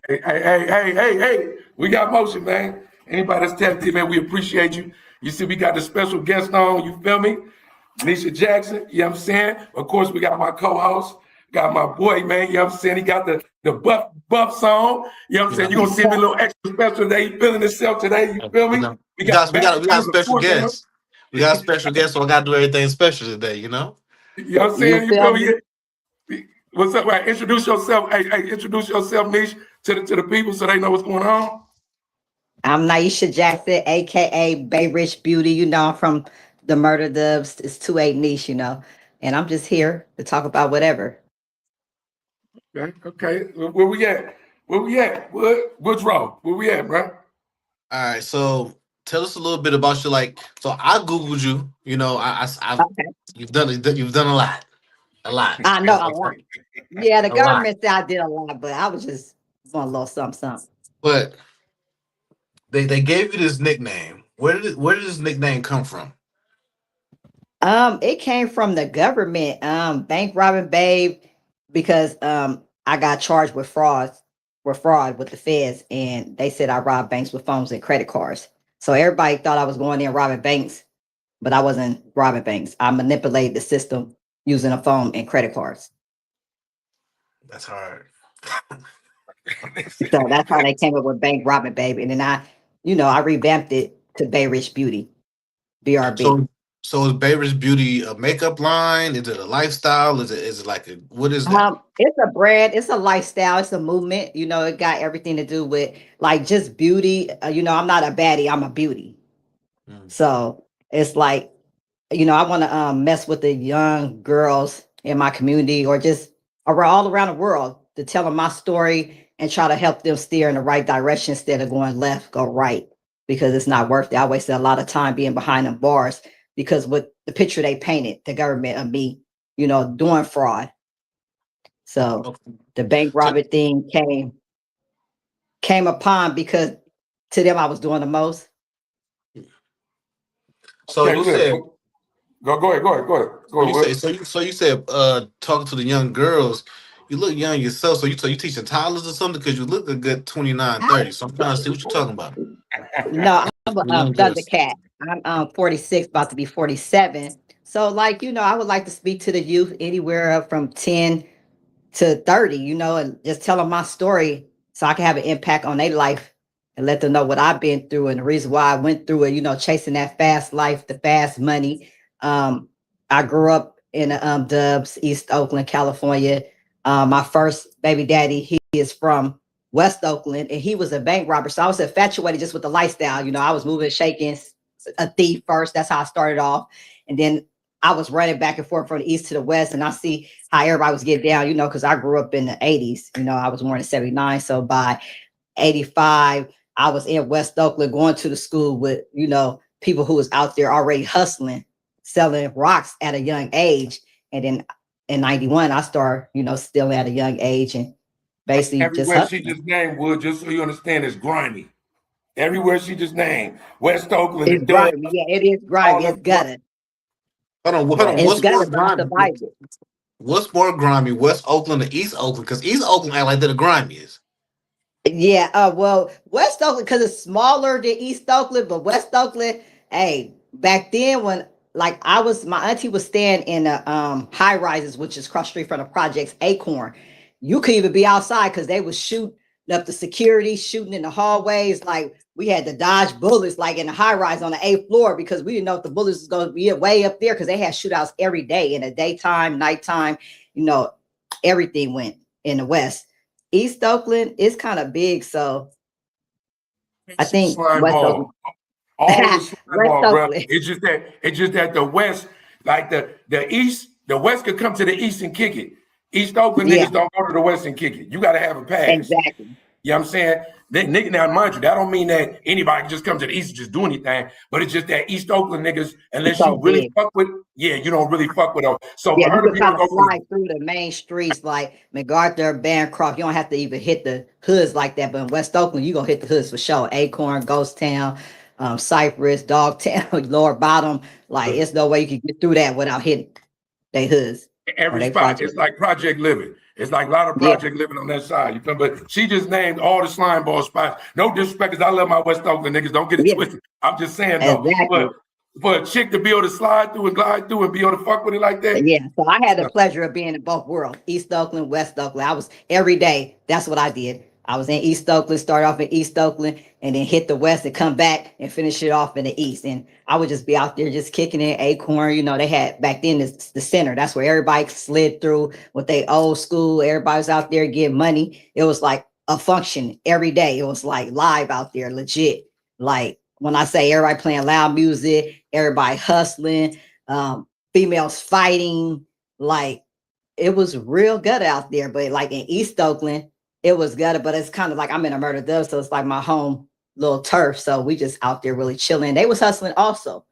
Hey, we got motion, man. Anybody that's tapped in, man, we appreciate you. You see, we got the special guest on, you feel me? Niesha Jackson, you know what I'm saying? Of course, we got my co-host, got my boy, man, you know what I'm saying? He got the buff song, you know what I'm saying? You're gonna see him a little extra special today. He feeling himself today, you feel me? We got We got background special support, man. guests. We got special guests, so I got to do everything special today. You know what I'm You saying? You feel feel me? me? What's up? Right, introduce yourself. Hey, introduce yourself, Niche, to the people so they know what's going on. I'm Niesha Jackson, aka Bay Rich Beauty. I'm from the Murder Dubs. It's 28 Niche, and I'm just here to talk about whatever. Okay. Where we at? Where we at? Woodrow? Where we at, bro? All right, so tell us a little bit about you. So I googled you. Okay. You've done a lot, I know a lot. Yeah, the a lot. government said I did a lot, but I was just doing a little something, something. But they gave you this nickname. Where did this nickname come from? It came from the government, bank robbing babe, because I got charged with fraud with the feds, and they said I robbed banks with phones and credit cards. So everybody thought I was going in robbing banks, but I wasn't robbing banks. I manipulated the system using a phone and credit cards. That's hard. So that's how they came up with bank robbing babe, and then I revamped it to Bay Rich Beauty, BRB. So so is Baby's Beauty a makeup line? Is it a lifestyle? Is it like a what is that? It's a brand, it's a lifestyle, it's a movement. It got everything to do with like just beauty. I'm not a baddie, I'm a beauty. Mm. So it's like, I want to mess with the young girls in my community or just around all around the world to tell them my story and try to help them steer in the right direction instead of going left, go right, because it's not worth it. I wasted a lot of time being behind them bars because with the picture they painted, the government of me, doing fraud. So Okay. the bank So robber thing came upon because to them I was doing the most. so Okay, you good. said Go ahead. Wood. you said talking to the young girls, you look young yourself, so you teaching toddlers or something because you look a good 29, 30. So I'm trying to see what you're talking about. No, I'm a The young girls. Thundercat. I'm 46, about to be 47. So, like, I would like to speak to the youth anywhere up from 10 to 30, and just tell them my story so I can have an impact on their life and let them know what I've been through and the reason why I went through it, chasing that fast life, the fast money. Um, I grew up in Dubs, East Oakland, California. My first baby daddy, he is from West Oakland, and he was a bank robber. So I was infatuated just with the lifestyle. I was moving, shaking, a thief first. That's how I started off. And then I was running back and forth from the east to the west, and I see how everybody was getting down, because I grew up in the 80s. I was born in 79. So by 85, I was in West Oakland going to the school with, people who was out there already hustling, selling rocks at a young age. And then in 91, I started, stealing at a young age and basically just Everywhere she hustling. just named, Wood, just so you understand, is grimy. Everywhere she just named, West Oakland, the It's Dub, grimy. Yeah, it is all grimy. them. It's gutter. Hold on. Right. It's What's more gutter, but I grimy? survived it. What's more grimy, West Oakland or East Oakland? Because East Oakland act like they're the grimiest. Yeah, well, West Oakland because it's smaller than East Oakland, but West Oakland, hey, back then when like my auntie was staying in the high rises, which is cross street from the projects Acorn. You could even be outside because they was shooting up the security, shooting in the hallways. Like we had to dodge bullets, like in the high rise on the 8th floor, because we didn't know if the bullets was going to be way up there because they had shootouts every day in the daytime, nighttime. You know, everything went in the West. East Oakland is kind of big, so I It's a think slime West Oakland. ball. All of a slime West ball, bro. Oakland. It's just that the West, like the East, the West could come to the East and kick it. East Oakland Yeah, niggas don't go to the West and kick it. You got to have a pass. exactly. You know what I'm saying? Nigga, now mind you, that don't mean that anybody can just come to the East and just do anything. But it's just that East Oakland niggas, It's unless so you really big. fuck with, yeah, you don't really fuck with them. So Yeah, for you her to could be able kind to of go from fly through the main streets like MacArthur, Bancroft. You don't have to even hit the hoods like that. But in West Oakland, you're gonna hit the hoods for sure. Acorn, Ghost Town, Cypress, Dogtown, Lower Bottom. Like it's no way you can get through that without hitting they hoods or every they spot, project. it's like Project Living. It's like a lot of Yeah, project living on that side. You feel me? But she just named all the slime ball spots. No disrespect, because I love my West Oakland niggas. Don't get it yeah, twisted. I'm just saying though. But exactly. for a chick to be able to slide through and glide through and be able to fuck with it like that, Yeah, so I had the so, pleasure of being in both worlds, East Oakland, West Oakland. I was every day. That's what I did. I was in East Oakland, start off in East Oakland, and then hit the West and come back and finish it off in the East. And I would just be out there just kicking in Acorn. You know, they had back then the center. That's where everybody slid through with they old school. Everybody was out there getting money. It was like a function every day. It was like live out there, legit. Like when I say everybody playing loud music, everybody hustling. Females fighting, like it was real good out there. But like in East Oakland, it was good, but it's kind of like I'm in a murder dove, so it's like my home little turf. So we just out there really chilling. They was hustling also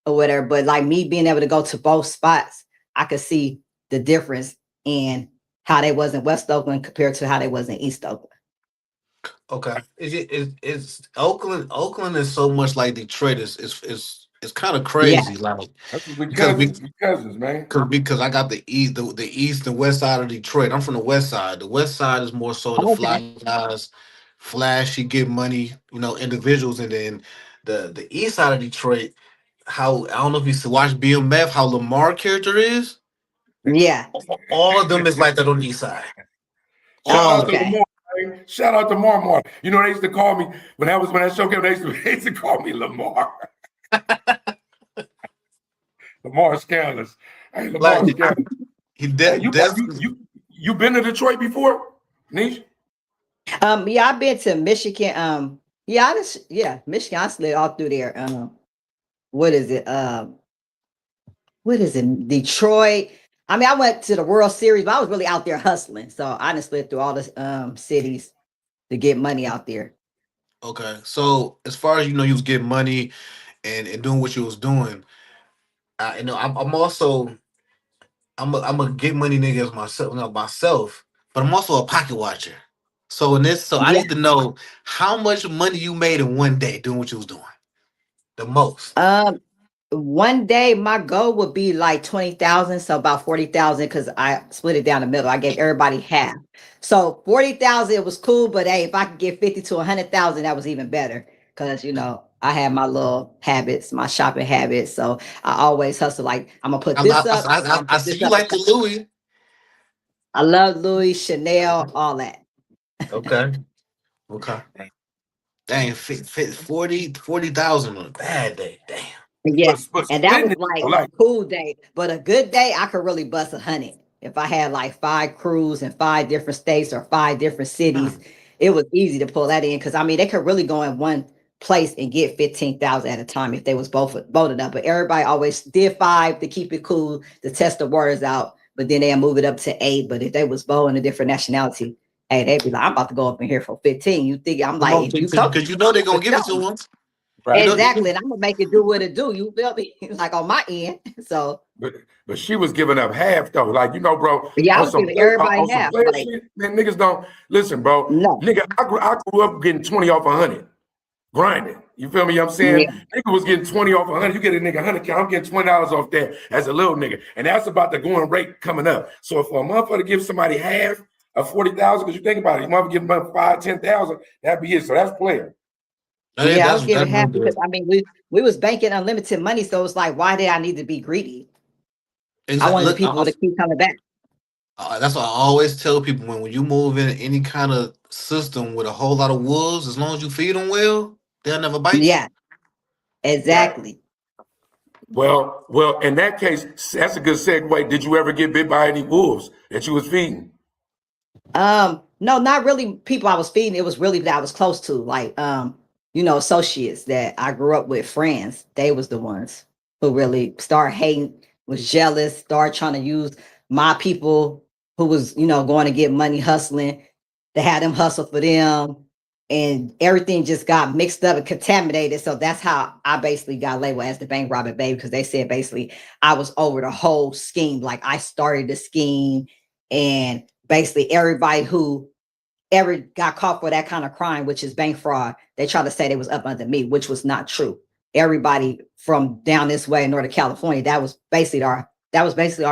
or whatever. But like me being able to go to both spots, I could see the difference in how they was in West Oakland compared to how they was in East Oakland. Okay. It's Oakland. Oakland is so much like Detroit. It's kind of Yeah, crazy. Like that's what we because we cousins. We cousins, man. because I got the east and west side of Detroit. I'm from the west side. The west side is more so the okay. fly guys, flashy, get money, individuals, and then the east side of Detroit. How I don't know if you watch BMF. How Lamar character is. Yeah. All of them is like that on the east side. Shout All Oh, out of to them. okay. Lamar. Man. Shout out to Marmar. You know, they used to call me when that show came. They used to call me Lamar. Lamar Scandalous. Hey, Lamar Like Scandalous. he Hey, that's you been to Detroit before, Niche? Yeah, I've been to Michigan. Michigan. I slid all through there. What is it? What is it? Detroit. I mean, I went to the World Series, but I was really out there hustling. So I done slid through all the cities to get money out there. okay. So as far as you was getting money and doing what you was doing. I'm also I'm a get money nigga as myself, but I'm also a pocket watcher. So I Yeah. need to know how much money you made in one day doing what you was doing. The most. Um, one day my goal would be like 20,000, so about 40,000, because I split it down the middle. I gave everybody half. So 40,000, it was cool, but hey, if I could get 50 to 100,000, that was even better. Cause I had my little habits, my shopping habits. So I always hustle like I'm gonna put this up, I'm gonna I put see this you up. like the Louis. I love Louis, Chanel, all that. Okay. Okay. Dang, 40,000 on a bad day. Damn. Yeah, But and that spending was it, like though, a like, cool day. But a good day, I could really bust 100. If I had like 5 crews in 5 different states or 5 different cities, it was easy to pull that in. Because I mean, they could really go in one place and get 15,000 at a time if they was both voted up. But everybody always did 5 to keep it cool to test the waters out. But then they'll move it up to 8. But if they was voting a different nationality, hey, they'd be like, I'm about to go up in here for 15. You think I'm Come like, on, if you come because you know they're for gonna give it to sure. them. You right? know, Exactly. And I'm gonna make it do what it do. You feel me? Like on my end. So But she was giving up half though. Like, bro, yeah, I on was some giving everybody on some half. player Like, shit, man, niggas don't listen, bro. no. Nigga, I grew up getting 20 off 100, grinding. You feel me? I'm saying Yeah. nigga was getting 20 off 100. You get a nigga 100, I'm getting $20 off that as a little nigga, and that's about the going rate coming up. So for a motherfucker to give somebody half of 40,000, because you think about it, you motherfucker give them 5, 10,000, that'd be it. So that's player. Yeah, I was giving that's real half because good. I mean we was banking unlimited money. So it's like, why did I need to be greedy? I Exactly. wanted the Look, people to keep coming back. that's what I always tell people when you move in any kind of system with a whole lot of wolves, as long as you feed them well, they'll never bite you. Yeah, Right. exactly. Well, in that case, that's a good segue. Did you ever get bit by any wolves that you was feeding? No, not really people I was feeding. It was really that I was close to, like associates that I grew up with, friends. They was the ones who really started hating, was jealous, started trying to use my people who was, going to get money hustling, to have them hustle for them. And everything just got mixed up and contaminated. So that's how I basically got labeled as the bank robbing baby, because they said basically I was over the whole scheme. Like I started the scheme, and basically everybody who ever got caught for that kind of crime, which is bank fraud, they try to say they was up under me, which was not true. Everybody from down this way in Northern California, that was basically our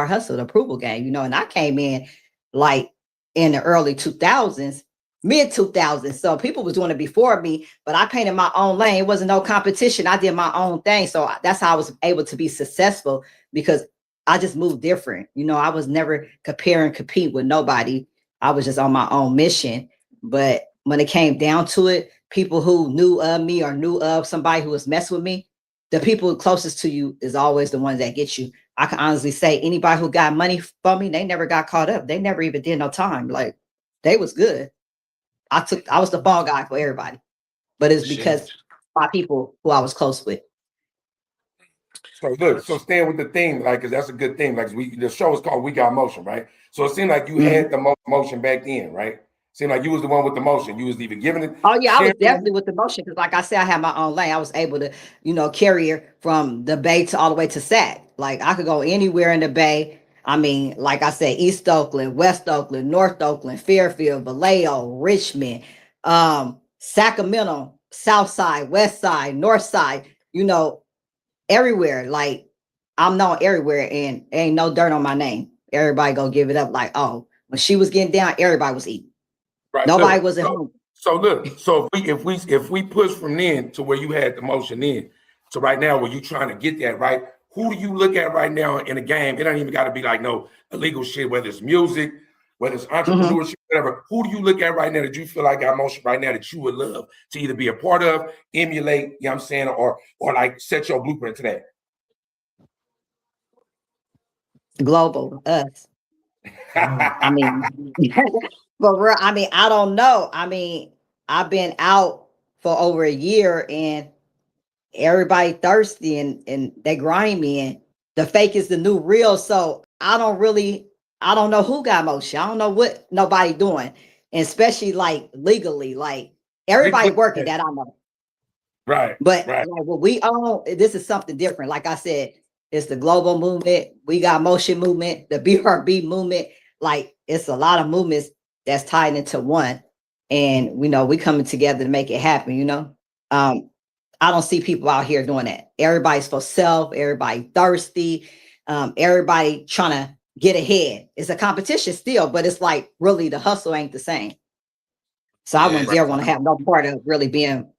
hustle, the approval game, and I came in like in the early 2000s, mid 2000s. So people was doing it before me, but I painted my own lane. It wasn't no competition. I did my own thing. So that's how I was able to be successful, because I just moved different. You know, I was never compare and compete with nobody. I was just on my own mission. But when it came down to it, people who knew of me or knew of somebody who was messing with me, the people closest to you is always the ones that get you. I can honestly say anybody who got money from me, they never got caught up. They never even did no time. Like, they was good. I was the ball guy for everybody, but it's Shit. because my people who I was close with. So look, so staying with the theme, like, cause that's a good thing. Like the show is called We Got Motion, right? So it seemed like you had the most motion back then, right? Seemed like you was the one with the motion. You was either giving it, Oh yeah, I was sharing definitely it. with the motion because, like I said, I had my own lane. I was able to, carry her from the Bay to all the way to Sac. Like, I could go anywhere in the Bay. I mean, like I said, East Oakland, West Oakland, North Oakland, Fairfield, Vallejo, Richmond, Sacramento, South Side, West Side, North Side. Everywhere. Like, I'm known everywhere, and ain't no dirt on my name. Everybody go give it up. Like, oh, when she was getting down, everybody was eating. Right. Nobody Look, was at so, home. so look, so if we push from then to where you had the motion then to right now where you trying to get that, right? Who do you look at right now in the game? It don't even got to be like no illegal shit, whether it's music, whether it's entrepreneurship, whatever. Who do you look at right now that you feel like got motion right now that you would love to either be a part of, emulate, you know what I'm saying, or like set your blueprint to that? Global, us. I mean, but real, I mean, I don't know. I mean, I've been out for over a year, and everybody thirsty, and they grimy, and the fake is the new real. So I don't know who got motion. I don't know what nobody doing, and especially like legally, like everybody working that I know. Right, But right. like what we own, this is something different. Like I said, it's the global movement. We got motion movement, the BRB movement. Like, it's a lot of movements that's tied into one. And we coming together to make it happen, I don't see people out here doing that. Everybody's for self, everybody thirsty, everybody trying to get ahead. It's a competition still, but it's like really the hustle ain't the same. So I Yeah, wouldn't dare want to have no part of really being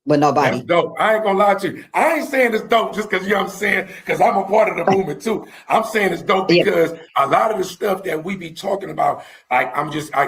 with That's nobody. dope. I ain't gonna lie to you. I ain't saying it's dope just because, you know what I'm saying, because I'm a part of the movement too. I'm saying it's dope Yeah. because a lot of the stuff that we be talking about, like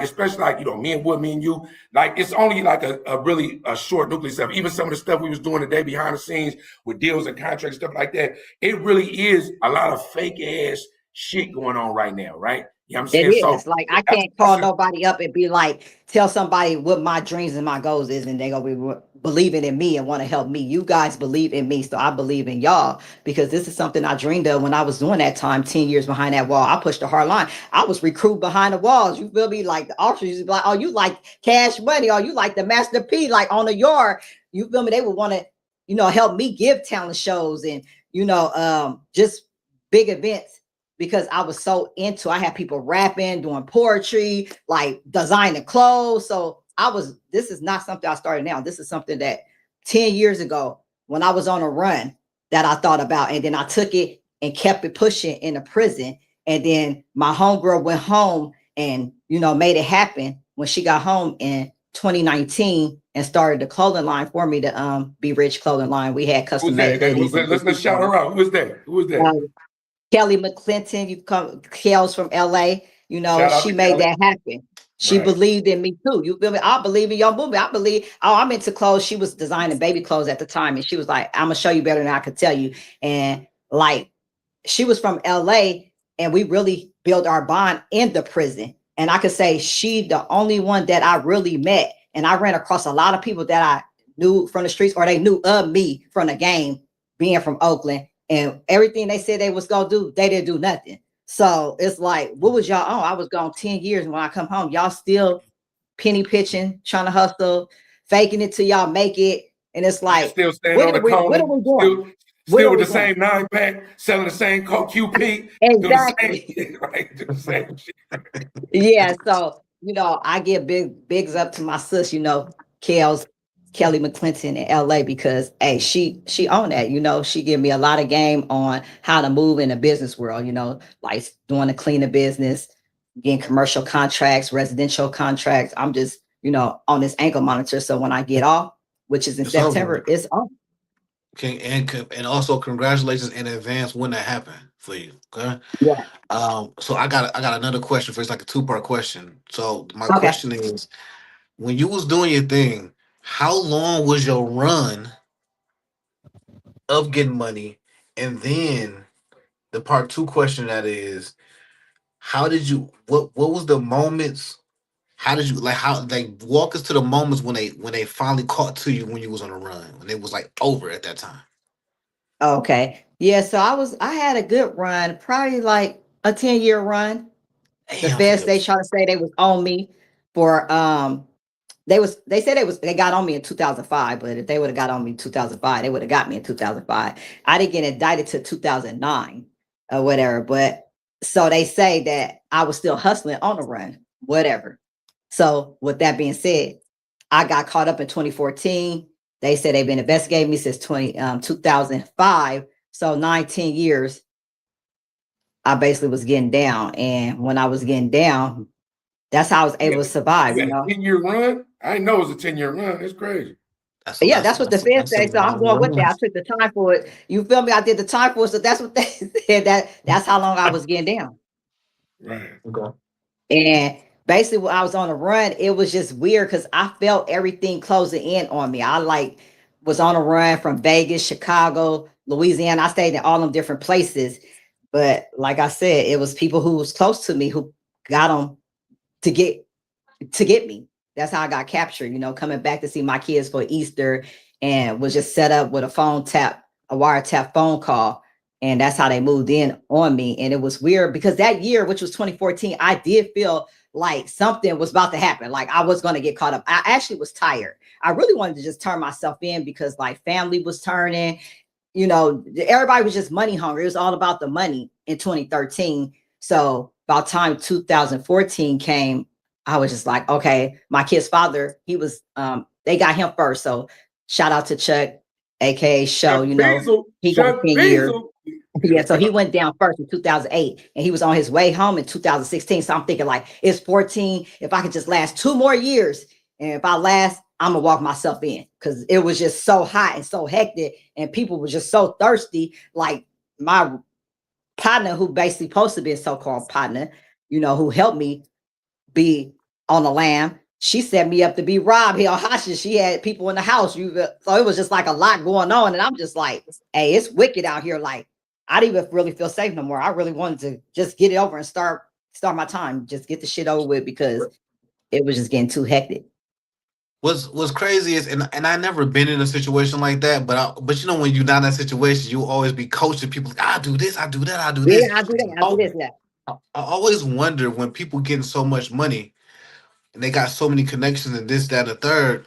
especially like, me and Wood, me and you, like it's only like a really a short nucleus stuff. Even some of the stuff we was doing today behind the scenes with deals and contracts, stuff like that, it really is a lot of fake ass shit going on right now, right? You know what I'm It saying? So is. Like, I that's, can't call nobody up and be like, tell somebody what my dreams and my goals is, and they gonna be believing in me and want to help me. You guys believe in me, so I believe in y'all, because this is something I dreamed of when I was doing that time, 10 years behind that wall. I pushed a hard line. I was recruited behind the walls. You feel me? Like, the officers used to be like, oh, you like Cash Money, or you like the Master P, like on the yard. You feel me? They would want to, help me give talent shows and, just big events, because I was so into, I had people rapping, doing poetry, like designing clothes. So this is not something I started now. This is something that 10 years ago, when I was on a run, that I thought about. And then I took it and kept it pushing in the prison. And then my homegirl went home and, made it happen when she got home in 2019 and started the clothing line for me, to Be Rich clothing line. We had who's custom that? made hoodies. Let's shout her out. Who is that? Who is that? Kelly McClinton, Kel's from LA, Shout out she to made Kelly. that happen. She Right. believed in me too. You feel me? I believe in your movement. I believe, I'm into clothes. She was designing baby clothes at the time. And she was like, I'm gonna show you better than I could tell you. And like, she was from LA, and we really built our bond in the prison. And I could say she the only one that I really met. And I ran across a lot of people that I knew from the streets, or they knew of me from the game, being from Oakland. And everything they said they was gonna do, they didn't do nothing. So it's like, what was y'all on? I was gone 10 years, and when I come home, y'all still penny pitching, trying to hustle, faking it till y'all make it. And it's You like, still standing on the what corner, are we doing? still with the same 9-pack, selling the same Coke QP, do the same Exactly. shit, right? Do the same shit. Yeah. So, I give bigs up to my sis, Kelly McClinton in LA, because hey, she owned that, she gave me a lot of game on how to move in the business world, like doing a cleaner business, getting commercial contracts, residential contracts. I'm just, on this ankle monitor. So when I get off, which is in It's over. September, it's off. Okay, and also congratulations in advance when that happened for you. Okay. Yeah. So I got another question for you. It's like a two-part question. So my Okay. question is, when you was doing your thing, how long was your run of getting money? And then the part two question that is, how did you what was the moments? How did you like walk us to the moments when they finally caught to you when you was on a run, when it was like over at that time? Okay. Yeah. So I had a good run, probably like a 10-year run. The Damn, that's a feds, good. they try to say they was on me for they said they got on me in 2005, but if they would have got on me in 2005, they would have got me in 2005. I didn't get indicted to 2009 or whatever, but so they say that I was still hustling on the run, whatever. So with that being said, I got caught up in 2014. They said they've been investigating me since 2005. So 19 years, I basically was getting down. And when I was getting down, that's how I was able to You survive, had a 10-year run? I didn't know it was a 10-year run. It's crazy. That's a Yeah, that's a, that's what the that's a, feds that's a say. So I'm long going with that. run. I took the time for it. You feel me? I did the time for it. So that's what they said. That's how long I was getting down. Right. Okay. And basically, when I was on the run, it was just weird because I felt everything closing in on me. I like was on a run from Vegas, Chicago, Louisiana. I stayed in all them different places. But like I said, it was people who was close to me who got them to get me. That's how I got captured, coming back to see my kids for Easter and was just set up with a wiretap phone call. And that's how they moved in on me. And it was weird because that year, which was 2014, I did feel like something was about to happen. Like I was going to get caught up. I actually was tired. I really wanted to just turn myself in because like family was turning, everybody was just money hungry. It was all about the money in 2013. So about time 2014 came, I was just like, okay, my kid's father, he was, they got him first. So shout out to Chuck, aka Show, Chuck Diesel. he got Chuck 10 years. Diesel. Yeah, so he went down first in 2008 and he was on his way home in 2016. So I'm thinking like it's 14. If I could just last 2 more years and if I last, I'm gonna walk myself in because it was just so hot and so hectic and people were just so thirsty. Like my partner, who basically supposed to be a so-called partner, who helped me be on the lam. She set me up to be robbed here hostage. She had people in the house. So it was just like a lot going on. And I'm just like, hey, it's wicked out here. Like, I didn't even really feel safe no more. I really wanted to just get it over and start my time, just get the shit over with because it was just getting too hectic. What's crazy is, and I never been in a situation like that, but when you're not in that situation, you always be coaching people. Like, I do this, I do that, I do this. Yeah, I do that. I do Oh, this. Yeah. I always wonder when people getting so much money and they got so many connections and this, that, and the third.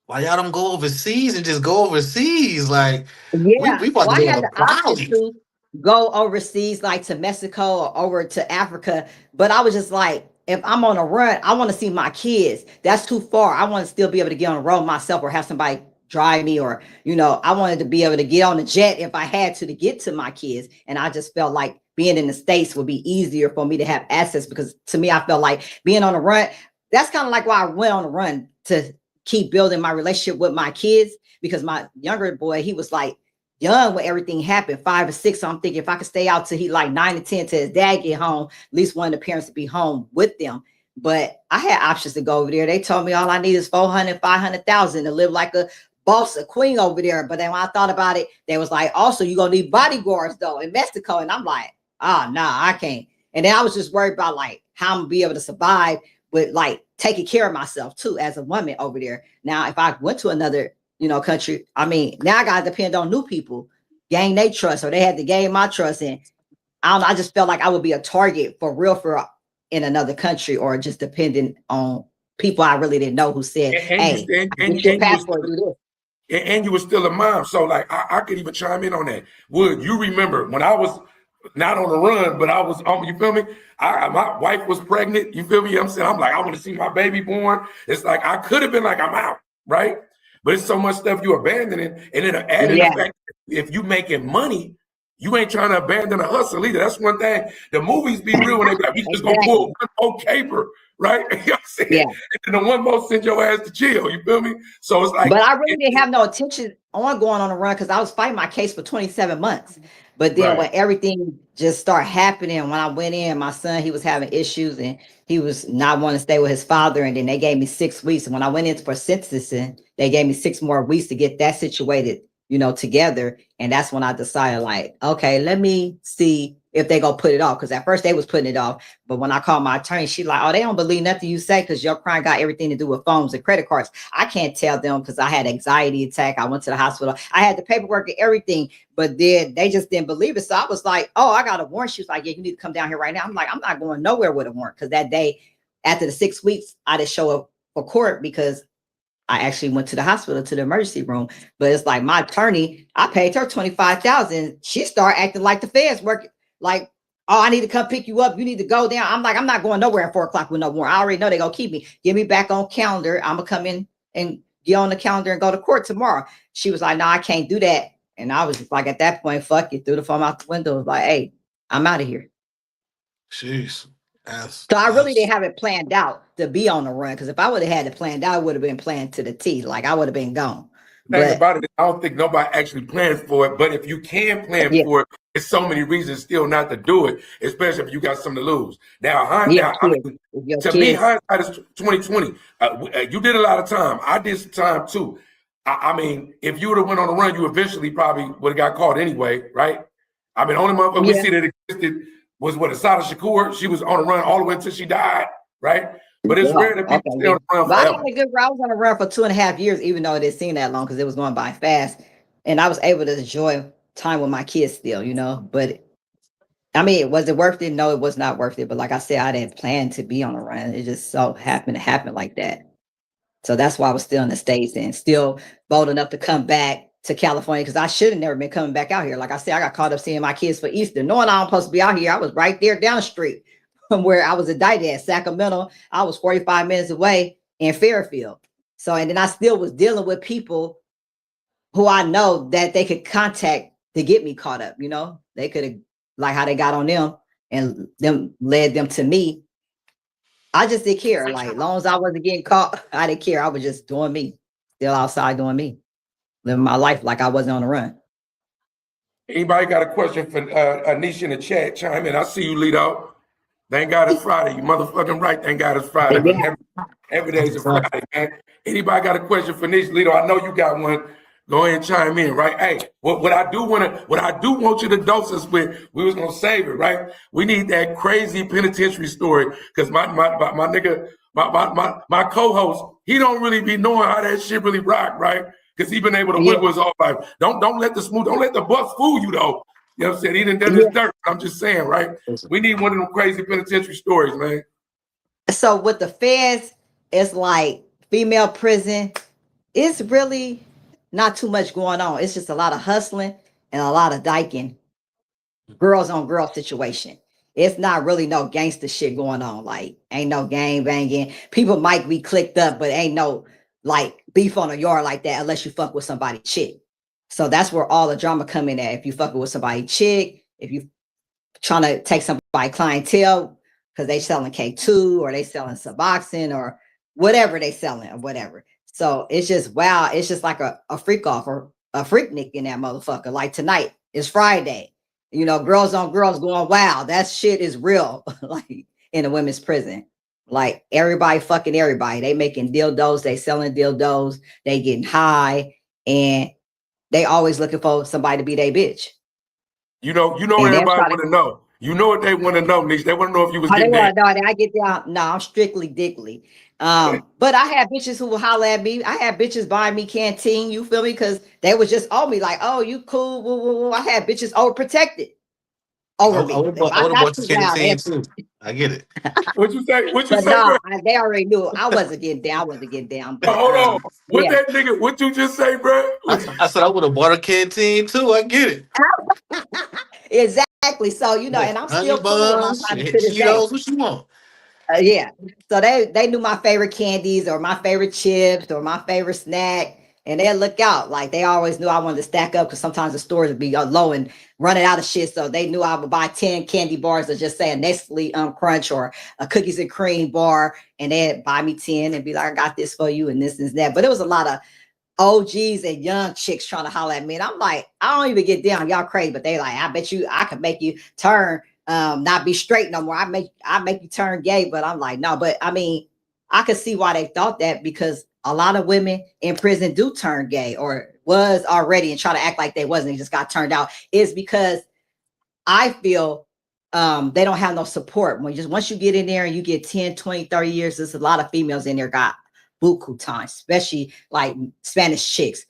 Why y'all don't go overseas and just go overseas? Like Yeah. we So about to I go had to the option Bali. to go overseas, like to Mexico or over to Africa. But I was just like, if I'm on a run, I want to see my kids. That's too far. I want to still be able to get on the road myself or have somebody drive me or, I wanted to be able to get on the jet if I had to get to my kids. And I just felt like being in the States would be easier for me to have access because to me, I felt like being on the run, that's kind of like why I went on the run to keep building my relationship with my kids because my younger boy, he was like young when everything happened, 5 or 6. So I'm thinking if I could stay out till he like 9 or 10 till his dad get home, at least one of the parents to be home with them. But I had options to go over there. They told me all I need is 400, 500,000 to live like a boss, a queen over there. But then when I thought about it, they was like, also you're gonna need bodyguards though in Mexico. And I'm like, nah, I can't. And then I was just worried about like how I'm gonna be able to survive with like taking care of myself too as a woman over there. Now, if I went to another, country, I mean, now I gotta depend on new people, gain their trust, or they had to gain my trust. And I don't know, I just felt like I would be a target for real for in another country or just depending on people I really didn't know who said, And you hey, and, get your and you was passport, do this. and you were still a mom. So like I could even chime in on that. Would you remember when I was not on the run, but I was on, you feel me? My wife was pregnant, you feel me? I'm saying, I'm like, I want to see my baby born. It's like I could have been like, I'm out, right? But it's so much stuff you abandoning, and then adding the Yeah. fact if you making money, You ain't trying to abandon a hustle either. That's one thing. The movies be real when they be like, we just gonna pull one more caper, right? You know what I'm saying? Yeah. And then the one more send your ass to jail. You feel me? So it's like, but I really didn't have no intention on going on a run because I was fighting my case for 27 months. But then when everything just started happening, when I went in, my son, he was having issues and he was not wanting to stay with his father. And then they gave me 6 weeks. And when I went in for sentencing, they gave me 6 more weeks to get that situated, together. And that's when I decided, like, okay, let me see if they gonna put it off. Because at first they was putting it off. But when I called my attorney, she like, oh, they don't believe nothing you say because your crime got everything to do with phones and credit cards. I can't tell them because I had anxiety attack. I went to the hospital. I had the paperwork and everything. But then they just didn't believe it. So I was like, oh, I got a warrant. She was like, yeah, you need to come down here right now. I'm like, I'm not going nowhere with a warrant. Because that day, after the 6 weeks, I didn't show up for court because I actually went to the hospital, to the emergency room. But it's like my attorney, I paid her $25,000. She started acting like the feds working, like, oh, I need to come pick you up. You need to go down. I'm like, I'm not going nowhere at 4 o'clock with no warrant. I already know they're going to keep me. Get me back on calendar. I'm going to come in and get on the calendar and go to court tomorrow. She was like, no, I can't do that. And I was just like, at that point, fuck it. Threw the phone out the window. Was like, hey, I'm out of here. Jeez. So I really didn't have it planned out to be on the run. Because if I would have had it planned out, I would have been planned to the T. Like I would have been gone. Thing about it, I don't think nobody actually plans for it. But if you can plan for it, there's so many reasons still not to do it, especially if you got something to lose. Now, to me, hindsight is 2020. You did a lot of time. I did some time too. I mean, if you would have went on a run, you eventually probably would have got caught anyway, right? I mean, only motherfucker we see that existed was Asada Shakur. She was on a run all the way until she died, right? But it's rare that people stay on the run forever. I was on the run for 2.5 years, even though it didn't seem that long because it was going by fast. And I was able to enjoy time with my kids still, But I mean, was it worth it? No, it was not worth it. But like I said, I didn't plan to be on a run. It just so happened to happen like that. So that's why I was still in the States and still bold enough to come back to California because I should have never been coming back out here. Like I said, I got caught up seeing my kids for Easter, knowing I'm supposed to be out here. I was right there down the street from where I was indicted at Sacramento. I was 45 minutes away in Fairfield. So, and then I still was dealing with people who I know that they could contact to get me caught up. They could have, like how they got on them and them led them to me. I just didn't care. Like, as long as I wasn't getting caught, I didn't care. I was just doing me, still outside doing me, living my life like I wasn't on the run. Anybody got a question for Niesha in the chat? Chime in. I see you, Lito. Thank God it's Friday. You motherfucking right. Thank God it's Friday. Yeah. Every day's a Friday, man. Anybody got a question for Niesha? Lito, I know you got one. Go ahead and chime in, right? Hey, what I do want you to dose us with, we was gonna save it, right? We need that crazy penitentiary story because my nigga, my co-host, he don't really be knowing how that shit really rock, right? Because he been able to wiggle his whole life. Don't let the bus fool you though. You know what I'm saying? He done done his dirt. I'm just saying, right? We need one of them crazy penitentiary stories, man. So with the feds, it's like female prison. It's really not too much going on. It's just a lot of hustling and a lot of dyking. Girls on girl situation. It's not really no gangster shit going on. Like, ain't no gang banging. People might be clicked up, but ain't no like beef on a yard like that unless you fuck with somebody chick. So that's where all the drama come in at. If you fucking with somebody chick, if you trying to take somebody clientele because they selling K2 or they selling Suboxone or whatever they selling or whatever. So it's just, wow. It's just like a freak off or a freaknik in that motherfucker. Like tonight is Friday, girls on girls going, wow, that shit is real. Like in a women's prison, like everybody fucking everybody. They making dildos, they selling dildos, they getting high and they always looking for somebody to be their bitch. You know what everybody want to know. You know what they want to know, Nish. They want to know if you was getting down. I get down. No, I'm strictly dickly. But I had bitches who will holler at me. I had bitches buying me canteen. You feel me? Because they was just on me like, oh, you cool. Woo, woo, woo. I had bitches overprotected over me. I would have bought the canteen too. I get it. What you say? They already knew I wasn't getting down. I wasn't getting down. But, hold on. That nigga? What you just say, bro? I said I would have bought a canteen too. I get it. Exactly. So and I'm still cool. Cheetos, what you want? Yeah. So they knew my favorite candies or my favorite chips or my favorite snack, and they'll look out. Like they always knew I wanted to stack up because sometimes the stores would be low and running out of shit. So they knew I would buy 10 candy bars or just say a Nestle Crunch or a cookies and cream bar, and they'd buy me 10 and be like, I got this for you and this and that. But it was a lot of OGs and young chicks trying to holler at me. And I'm like, I don't even get down. Y'all crazy. But they like, I bet you I could make you turn, not be straight no more. I make you turn gay. But I'm like, no, but I mean, I could see why they thought that, because a lot of women in prison do turn gay or was already and try to act like they wasn't. They just got turned out. Is because I feel they don't have no support. Once you get in there and you get 10, 20, 30 years, there's a lot of females in there got buku time, especially like Spanish chicks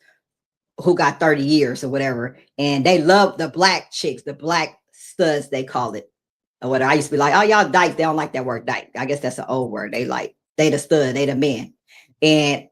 who got 30 years or whatever. And they love the black chicks, the black studs, they call it. Or whatever. I used to be like, oh, y'all dykes, they don't like that word dyke. I guess that's an old word. They the stud, they the men. And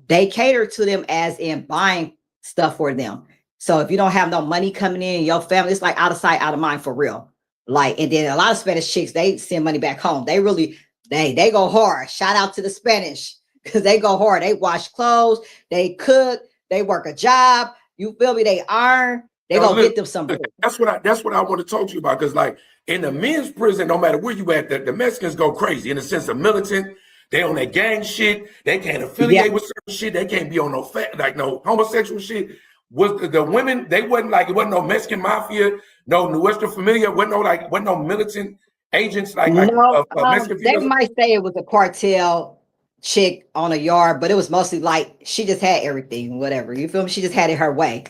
they cater to them as in buying stuff for them. So if you don't have no money coming in your family, it's like out of sight, out of mind for real. Like, and then a lot of Spanish chicks, they send money back home. They really, they go hard. Shout out to the Spanish, because they go hard. They wash clothes, they cook, they work a job. You feel me? They iron. They gonna get them some. That's what I want to talk to you about. Because like in the men's prison, no matter where you at, the Mexicans go crazy in the sense of militant. They on that gang shit. They can't affiliate with certain shit. They can't be on no homosexual shit. Was the women? They wasn't like, it wasn't no Mexican mafia, no Nuestra Familia, wasn't no militant agents like no. Mexican They might say it was a cartel chick on a yard, but it was mostly like she just had everything, whatever. You feel me? She just had it her way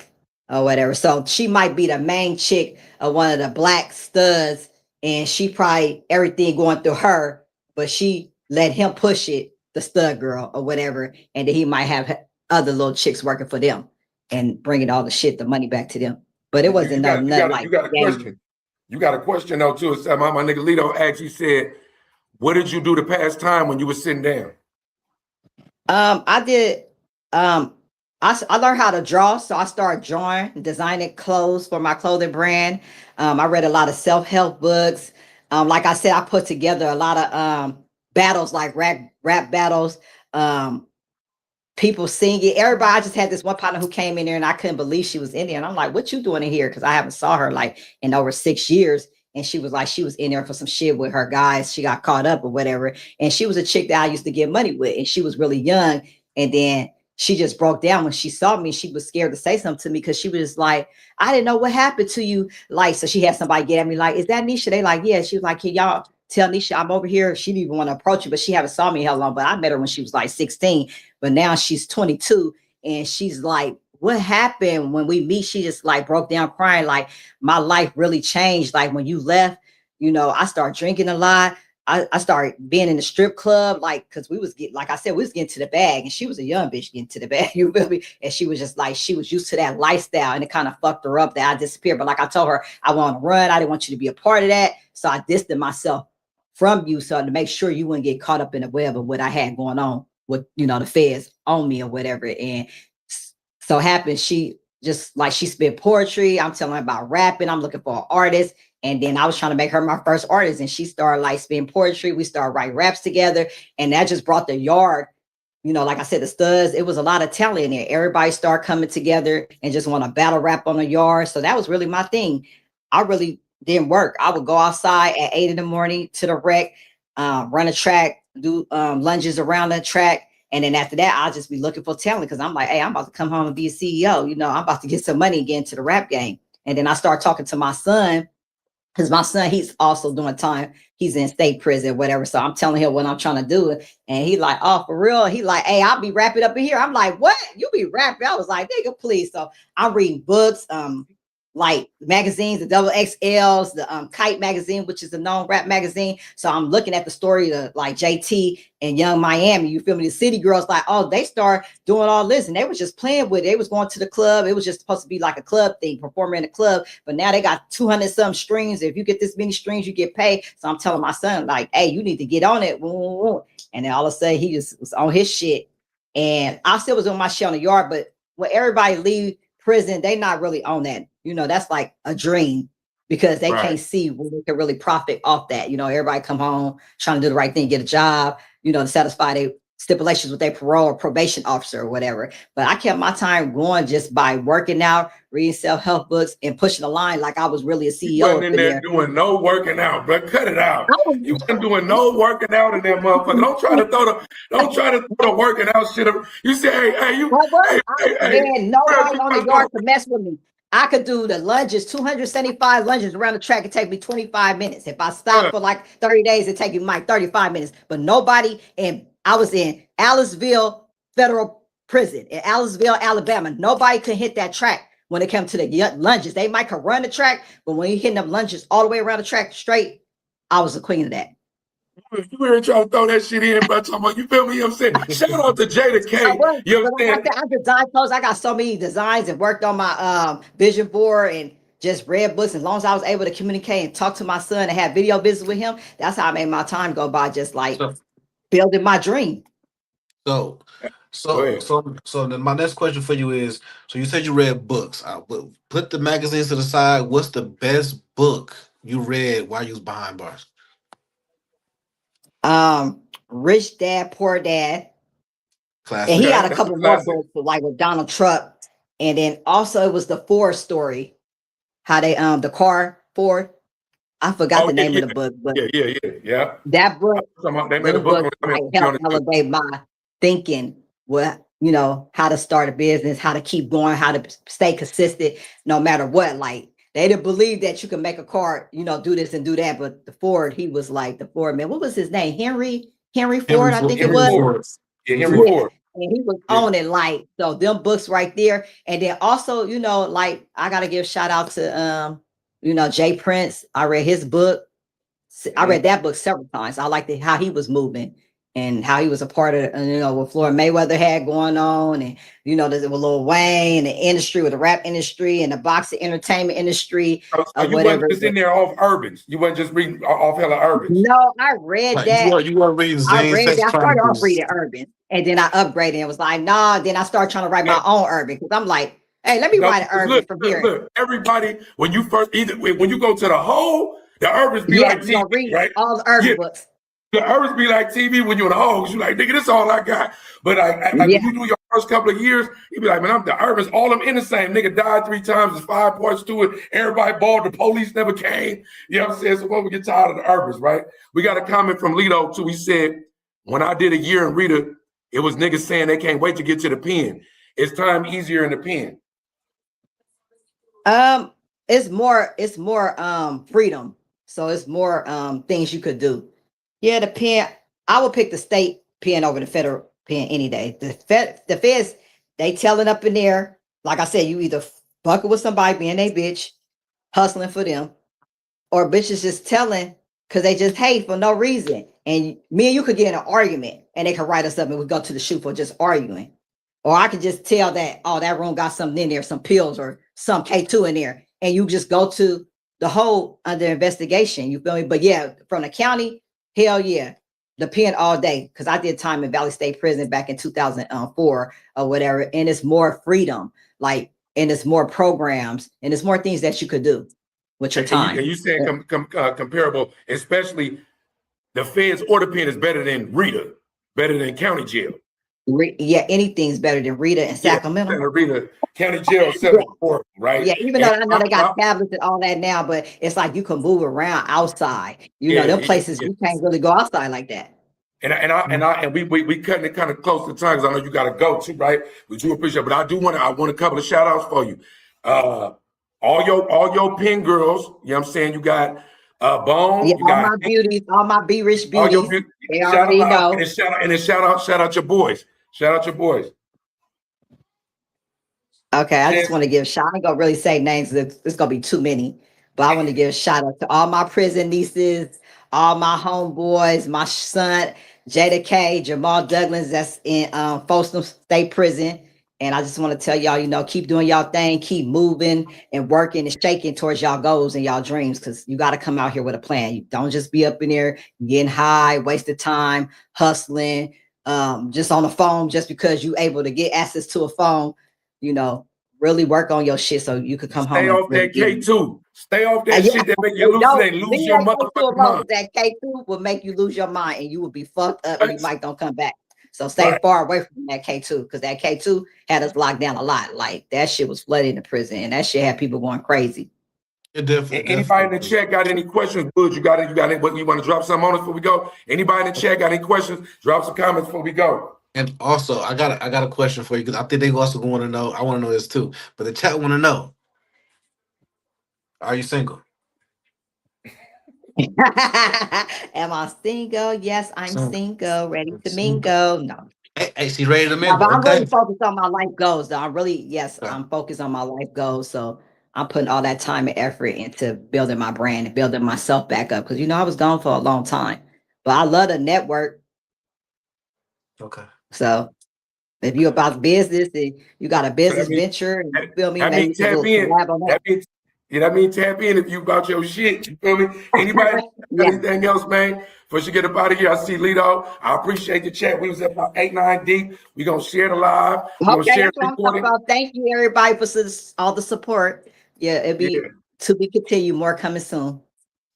or whatever. So she might be the main chick of one of the black studs, and she probably everything going through her, but she let him push it, the stud girl or whatever, and then he might have other little chicks working for them and bringing all the shit, the money back to them. But it wasn't nothing like. You got a question. You got a question though too. My nigga Lito actually said, "What did you do to pass time when you were sitting down?" I did. I learned how to draw, so I started drawing, designing clothes for my clothing brand. I read a lot of self-help books. Like I said, I put together a lot of battles, like rap battles, people singing. Everybody, I just had this one partner who came in there and I couldn't believe she was in there. And I'm like, what you doing in here? Because I haven't saw her like in over 6 years. And she was like, she was in there for some shit with her guys. She got caught up or whatever. And she was a chick that I used to get money with. And she was really young. And then she just broke down when she saw me. She was scared to say something to me because she was just like, I didn't know what happened to you. Like, so she had somebody get at me like, is that Niesha? They like, yeah. She was like, can y'all tell Niesha I'm over here? She didn't even want to approach you, but she haven't saw me how long. But I met her when she was like 16. But now she's 22. And she's like, what happened when we meet? She just like broke down crying. Like, my life really changed. Like, when you left, you know, I started drinking a lot. I started being in the strip club, like, because we was getting, like I said, we was getting to the bag, and she was a young bitch getting to the bag, you feel me? And she was just like, she was used to that lifestyle, and it kind of fucked her up that I disappeared. But like I told her, I want to run. I didn't want you to be a part of that. So I distanced myself from you, so to make sure you wouldn't get caught up in the web of what I had going on with, you know, the feds on me or whatever. And so happened, she just like, she spit poetry. I'm telling her about rapping. I'm looking for an artist. And then I was trying to make her my first artist, and she started like spitting poetry. We started writing raps together, and that just brought the yard, you know, like I said, the studs, it was a lot of talent in there. Everybody started coming together and just want to battle rap on the yard. So that was really my thing. I really didn't work. I would go outside at 8 in the morning to the rec, run a track, do lunges around the track. And then after that, I'll just be looking for talent, because I'm like, hey, I'm about to come home and be a CEO. You know, I'm about to get some money and get into the rap game. And then I start talking to my son, because my son, he's also doing time. He's in state prison, whatever. So I'm telling him what I'm trying to do. And he like, oh, for real? He like, hey, I'll be rapping up in here. I'm like, what? You be rapping? I was like, nigga, please. So I'm reading books, like magazines, the double XLs, the Kite magazine, which is a known rap magazine. So I'm looking at the story of like JT and Young Miami. You feel me? The city girls like, oh, they start doing all this, and they was just playing with it. They was going to the club. It was just supposed to be like a club thing, performing in a club. But now they got 200 some streams. If you get this many streams, you get paid. So I'm telling my son like, hey, you need to get on it. And then all of a sudden he just was on his shit, and I still was on my shit on the yard. But when everybody leave prison, they not really on that. You know, that's like a dream, because they can't see where they can really profit off that. You know, everybody come home trying to do the right thing, get a job, you know, to satisfy their stipulations with their parole or probation officer or whatever. But I kept my time going just by working out, reading self-help books, and pushing the line like I was really a You CEO wasn't up in in there there. doing no working out, but cut it out. I was, You wasn't doing no working out in that motherfucker. Don't try to throw the working out shit up. You say, man, nobody on the you yard could mess with me. I could do the lunges, 275 lunges around the track. It take me 25 minutes. If I stop for like 30 days, it take me like 35 minutes. But nobody, and I was in Aliceville Federal Prison in Aliceville, Alabama. Nobody could hit that track when it comes to the lunges. They might could run the track, but when you hitting them lunges all the way around the track straight, I was the queen of that. You were trying to throw that shit in, but you feel me? You know what I'm saying? Shout out to Jada K. You know what I'm saying? I design clothes. I got so many designs and worked on my vision board and just read books. As long as I was able to communicate and talk to my son and have video visits with him, that's how I made my time go by, just like building my dream. So then my next question for you is: so you said you read books. Put the magazines to the side. What's the best book you read while you was behind bars? Rich Dad, Poor Dad. Classic. And he had a couple more books, like with Donald Trump. And then also it was the Ford story. How they the car Ford. I forgot the name of the book, but yeah. That book, They made a book like, helped elevate my thinking. What, how to start a business, how to keep going, how to stay consistent, no matter what. Like, they didn't believe that you can make a car, do this and do that. But the Ford, he was like the Ford man. What was his name? Henry Ford, I think it was. Yeah, Henry Ford. And he was on it, like, so them books right there. And then also, like, I gotta give a shout out to Jay Prince. I read his book. I read that book several times. I liked how he was moving and how he was a part of, what Floyd Mayweather had going on, and there's with Lil Wayne, the industry, with the rap industry and the boxing entertainment industry. So you wasn't just in there off Urbans. You wasn't just reading off hella Urbans. No, I read that. You were reading Zane. I started off reading Urban, and then I upgraded and was like, nah. Then I started trying to write my own Urban, because I'm like, hey, let me write an Urban from here. Look, everybody, when you go to the hole, the Urbans be like TV, right? All the Urban books. The Urbans be like TV when you're in the hole. You're like, nigga, this all I got. But when you do your first couple of years, you be like, man, I'm the Urbans. All them in the same. Nigga died 3 times. There's 5 parts to it. Everybody balled. The police never came. You know what I'm saying? So when we get tired of the Urbans, right? We got a comment from Lito too. He said, when I did a year in Rita, it was niggas saying they can't wait to get to the pen. It's time easier in the pen. It's more freedom. So it's more things you could do. Yeah, the pen, I would pick the state pen over the federal pen any day. The feds, they telling up in there, like I said, you either bucket with somebody being a bitch, hustling for them, or bitches just telling because they just hate for no reason. And me and you could get in an argument and they could write us up and we go to the shoot for just arguing. Or I could just tell that, oh, that room got something in there, some pills or some K2 in there. And you just go to the whole under investigation. You feel me? But yeah, from the county, hell yeah, the pen all day. Because I did time in Valley State Prison back in 2004 or whatever. And it's more freedom, and it's more programs, and it's more things that you could do with your time. And you saying comparable, especially the feds or the pen is better than Rita, better than county jail. Yeah, anything's better than Rita and Sacramento. Rita, county jail, right? Yeah, even though I know they got tablets and all that now, but it's like you can move around outside. Them places you can't really go outside like that. And we cutting it kind of close to time because I know you got to go too, right? We do appreciate it, but I want a couple of shout outs for you. All your pen girls, you know what I'm saying? You got Bone. Yeah, you got my beauties, all my be rich beauties. They already know. And shout out your boys. Shout out your boys. Okay, I just want to give a shout. I ain't gonna really say names. It's gonna be too many, but I want to give a shout out to all my prison nieces, all my homeboys, my son Jada K, Jamal Douglas, that's in Folsom State Prison. And I just want to tell y'all, keep doing y'all thing, keep moving and working and shaking towards y'all goals and y'all dreams, because you got to come out here with a plan. You don't just be up in there getting high, wasted time, hustling, just on the phone just because you able to get access to a phone. Really work on your shit so you could come home. Stay off that K2. Stay off that shit that make you lose your motherfucking mind. That K2 will make you lose your mind and you will be fucked up and you might don't come back. So stay Right. far away from that K2 because that K2 had us locked down a lot. Like that shit was flooded in the prison, and that shit had people going crazy. It definitely. Anybody in the chat got any questions? Good, you got it. You got it. What you want to drop something on us before we go? Anybody in the chat got any questions? Drop some comments before we go. And also, I got a question for you because I think they also want to know. I want to know this too, but the chat want to know: are you single? Am I single? Yes, I'm single, ready to mingle. No. Hey, she ready to No, mingle? but I'm Okay. really focused on my life goals, though. Yes, Okay. I'm focused on my life goals. So I'm putting all that time and effort into building my brand and building myself back up. Because, I was gone for a long time. But I love the network. Okay. So if you're about business and you got a business means- venture, and you feel me, That maybe means tap we'll in. collab on that. That means tap in if you about your shit. You feel me? Anybody got Yeah. anything else, man? Before you get up out of here, I see Lito. I appreciate the chat. We was at about 8-9 deep. We're gonna share the live. We're gonna Okay, share that's the what I'm talking recording. about. Thank you, everybody, for all the support. Yeah, it'll be Yeah. to be continued. More coming soon.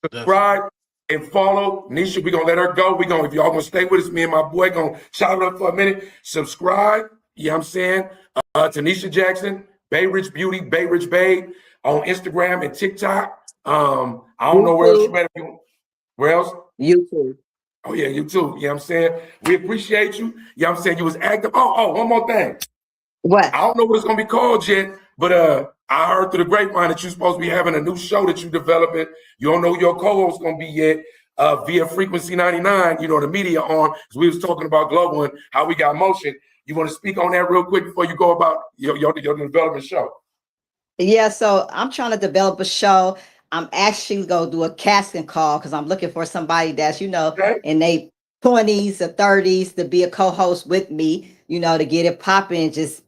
Subscribe and follow Niesha. We're gonna let her go. If y'all gonna stay with us, me and my boy gonna shout it up for a minute. Subscribe, you know what I'm saying? To Niesha Jackson, Bay Rich Beauty, Bay Rich Babe on Instagram and TikTok. I don't know where else you better be. Where else? YouTube. Oh yeah, you too. You know what I'm saying? We appreciate you. You know what I'm saying? You was active. Oh, one more thing. What? I don't know what it's gonna be called yet, but I heard through the grapevine that you're supposed to be having a new show that you're developing. You don't know who your co-host gonna be yet. Via Frequency 99, the media on, because we was talking about global and how we got motion. You want to speak on that real quick before you go about your development show? Yeah, so I'm trying to develop a show. I'm actually gonna do a casting call because I'm looking for somebody that's, Okay. in their 20s or 30s to be a co-host with me, to get it popping, just,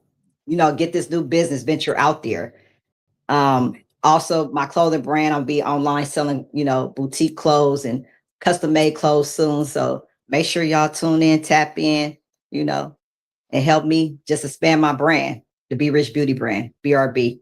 get this new business venture out there. Also my clothing brand, I'll be online selling, boutique clothes and custom made clothes soon. So make sure y'all tune in, tap in, and help me just expand my brand, the Be Rich Beauty brand, BRB.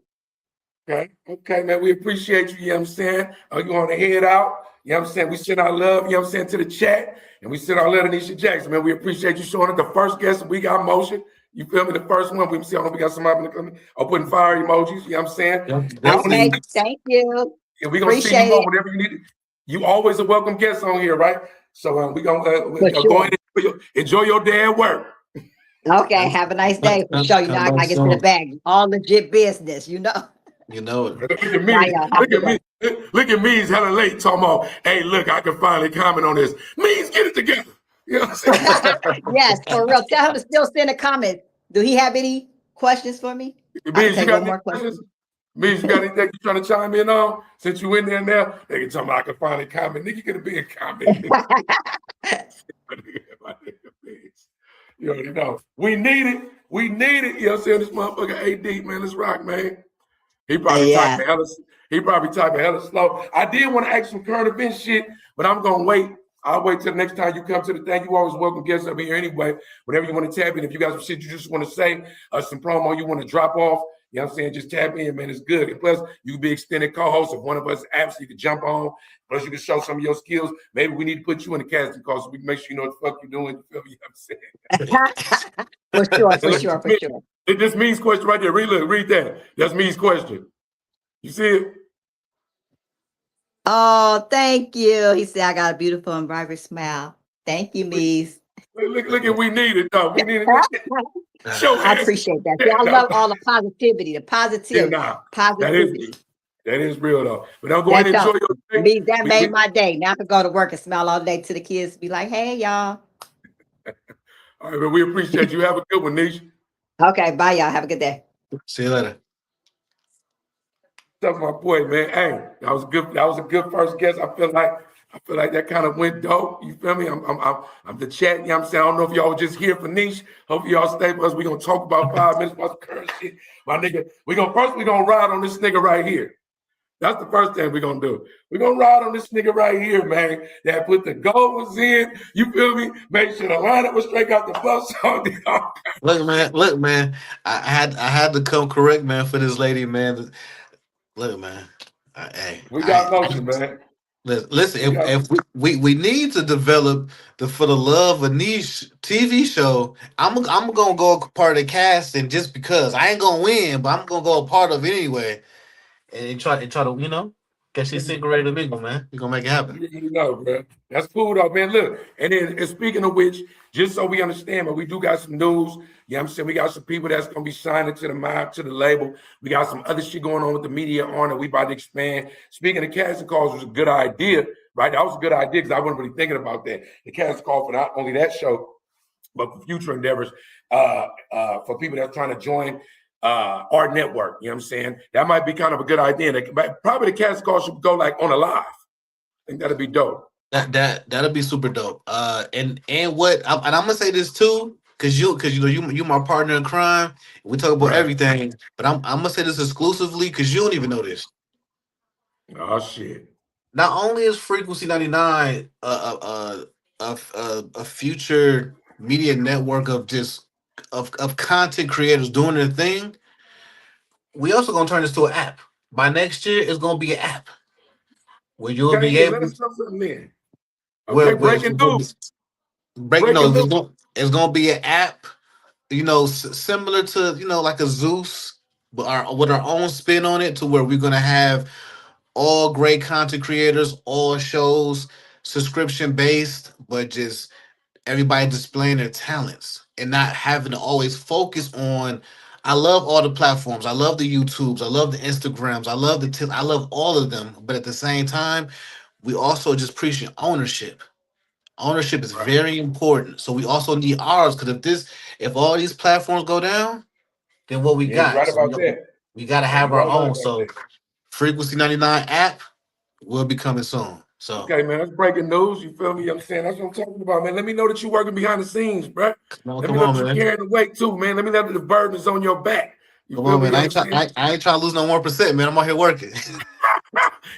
Okay, man. We appreciate you, you know what I'm saying? You want to head out, you know what I'm saying? We send our love, you know what I'm saying, to the chat, and we send our love to Niesha Jackson, man. We appreciate you showing up. The first guest, we got motion. You feel me? The first one, we see, I don't know, we got somebody in the coming. I'm putting fire emojis, you know what I'm saying? Okay, thank you. Yeah, we're going to see you on whatever you need. You always a welcome guest on here, right? So we're going to go ahead and enjoy your day at work. Okay, have a nice day. For sure, I gotta get to the bag. All legit business, You know it. Look at me. Look at me. He's hella late talking about, hey, look, I can finally comment on this. Means get it together. You know what I'm saying? Yes, for real. Tell him to still send a comment. Do he have any questions for me? Means you got any questions? Means you got anything you trying to chime in on? Since you in there now, they can tell me I can finally comment. Nigga, you could be a comment. You already know. We need it. You know what I'm saying? This motherfucker AD, man. Let's rock, man. He probably typing hella slow. I did want to ask some current event shit, but I'm gonna wait. I'll wait till the next time you come to the thing. You always welcome guests up here anyway. Whenever you want to tap in, if you guys have shit you just want to say, some promo you want to drop off, you know what I'm saying? Just tap in, man. It's good. And plus, you can be extended co-host of one of us apps you can jump on. Plus, you can show some of your skills. Maybe we need to put you in the casting call so we can make sure you know what the fuck you're doing. You feel me? You know what I'm saying? For sure. This means question right there. Read that. That's me's question. You see it? Oh, thank you. He said, I got a beautiful and vibrant smile. Thank you, Mies. Look at we need it, though. We need it. I appreciate that. See, I love all the positivity, positivity. That is real, though. But I'm going to enjoy your day. That made my day. Now I can go to work and smile all day to the kids. Be like, hey, y'all. All right, but we appreciate you. Have a good one, Niesha. Okay, bye, y'all. Have a good day. See you later. What's up, my boy, man? Hey, that was good. That was a good first guess. I feel like that kind of went dope. You feel me? I'm the chat. You know what I'm saying? I don't know if y'all were just here for Niche. Hope y'all stay with us. We're gonna talk about 5 minutes about current shit. My nigga, we're gonna ride on this nigga right here. That's the first thing we're gonna do. We're gonna ride on this nigga right here, man. That put the goals in. You feel me? Make sure the lineup was straight out the bus. Look, man. I had to come correct, man, for this lady, man. Look, man. We got motion, man. Listen, We got if we need to develop the For the Love of Niche TV show, I'm gonna go a part of the cast, and just because I ain't gonna win, but I'm gonna go a part of it anyway, and try to get you single ready to mingle, man. We gonna make it happen. You know, bro. That's cool though, man. Look, and speaking of which, just so we understand, but we do got some news. Yeah, I'm saying we got some people that's gonna be signing to the mob, to the label. We got some other shit going on with the media on it. We about to expand. Speaking of casting calls was a good idea, right? That was a good idea because I wasn't really thinking about that. The casting call for not only that show, but for future endeavors, for people that's trying to join our network. You know what I'm saying? That might be kind of a good idea. Probably the casting call should go like on a live. I think that'd be dope. That'll be super dope. And I'm gonna say this too, because you my partner in crime. We talk about Right. everything, but I'm gonna say this exclusively because you don't even know this. Oh shit. Not only is Frequency 99 a future media network of just of content creators doing their thing, we also gonna turn this to an app. By next year, it's gonna be an app where you'll Okay, be yeah, let able us know something then. where Okay, where it's breaking gonna be news. break. Breaking No, news. it's gonna be an app. Similar to like a Zeus, but with our own spin on it, to where we're gonna have all great content creators, all shows subscription based, but just everybody displaying their talents and not having to always focus on. I love all the platforms. I love the YouTubes. I love the Instagrams. I love all of them. But at the same time, we also just preaching ownership. Ownership is Right. very important. So we also need ours, because if all these platforms go down, then what we Yeah, you're got? right So about that. we got to Yeah, have you're our right own. about So that. Frequency 99 app will be coming soon. So Okay, man, that's breaking news. You feel me? You know what I'm saying? That's what I'm talking about, man. Let me know that you're working behind the scenes, bro. Let me come know on, that you're man. carrying the weight too, man. Let me know that the burden is on your back. You Come feel on, me? man. You know what I'm saying? I ain't trying to lose no 1%, man. I'm out here working.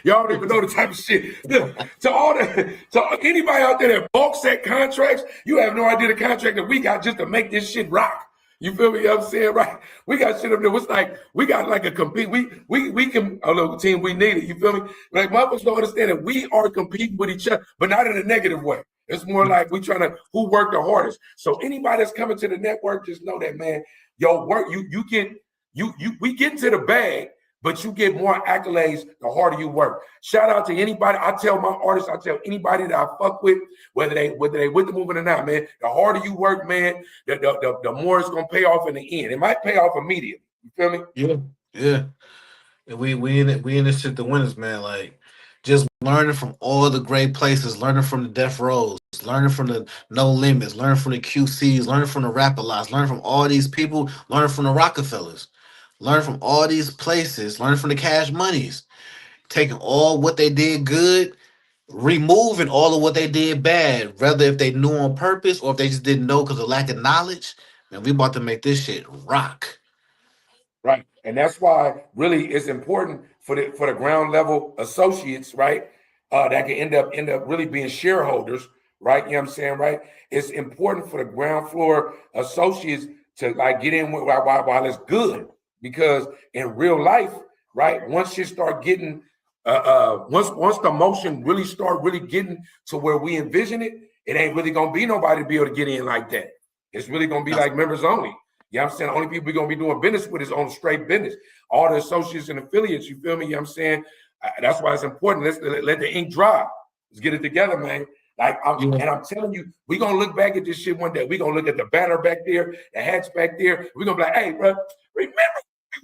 Y'all don't even know the type of shit. Look, to anybody out there that bulk set contracts, you have no idea the contract that we got just to make this shit rock. You feel me? You know what I'm saying? Right. We got shit up there. It's like we got like a compete. We can a little team we need it. You feel me? Like motherfuckers don't understand that we are competing with each other, but not in a negative way. It's more like we trying to who work the hardest. So anybody that's coming to the network, just know that, man, yo, work you get we get to the bag, but you get more accolades the harder you work. Shout out to anybody. I tell my artists, I tell anybody that I fuck with, whether they with the movement or not, man. The harder you work, man, the more it's gonna pay off in the end. It might pay off immediately. You feel me? Yeah. Yeah. And we in this shit the winners, man. Like, just learning from all the great places, learning from the Death Rows, learning from the No Limits, learning from the QCs, learning from the Rap-A-Lots, learning from all these people, learning from the Rockefellers, learning from all these places, learning from the Cash Monies, taking all what they did good, removing all of what they did bad, whether if they knew on purpose or if they just didn't know because of lack of knowledge. Man, we about to make this shit rock. Right. And that's why really it's important for the ground level associates, right? That can end up really being shareholders, right? You know what I'm saying, right? It's important for the ground floor associates to like get in while it's good. Because in real life, right, once you start getting once the motion really start really getting to where we envision it, it ain't really gonna be nobody to be able to get in like that. It's really gonna be like members only. You know what I'm saying? The only people we're gonna be doing business with is on straight business. All the associates and affiliates, you feel me? You know what I'm saying? That's why it's important. Let's let the ink dry. Let's get it together, man. Yeah. And I'm telling you, we're gonna look back at this shit one day. We're gonna look at the banner back there, the hats back there. We're gonna be like, hey, bro, remember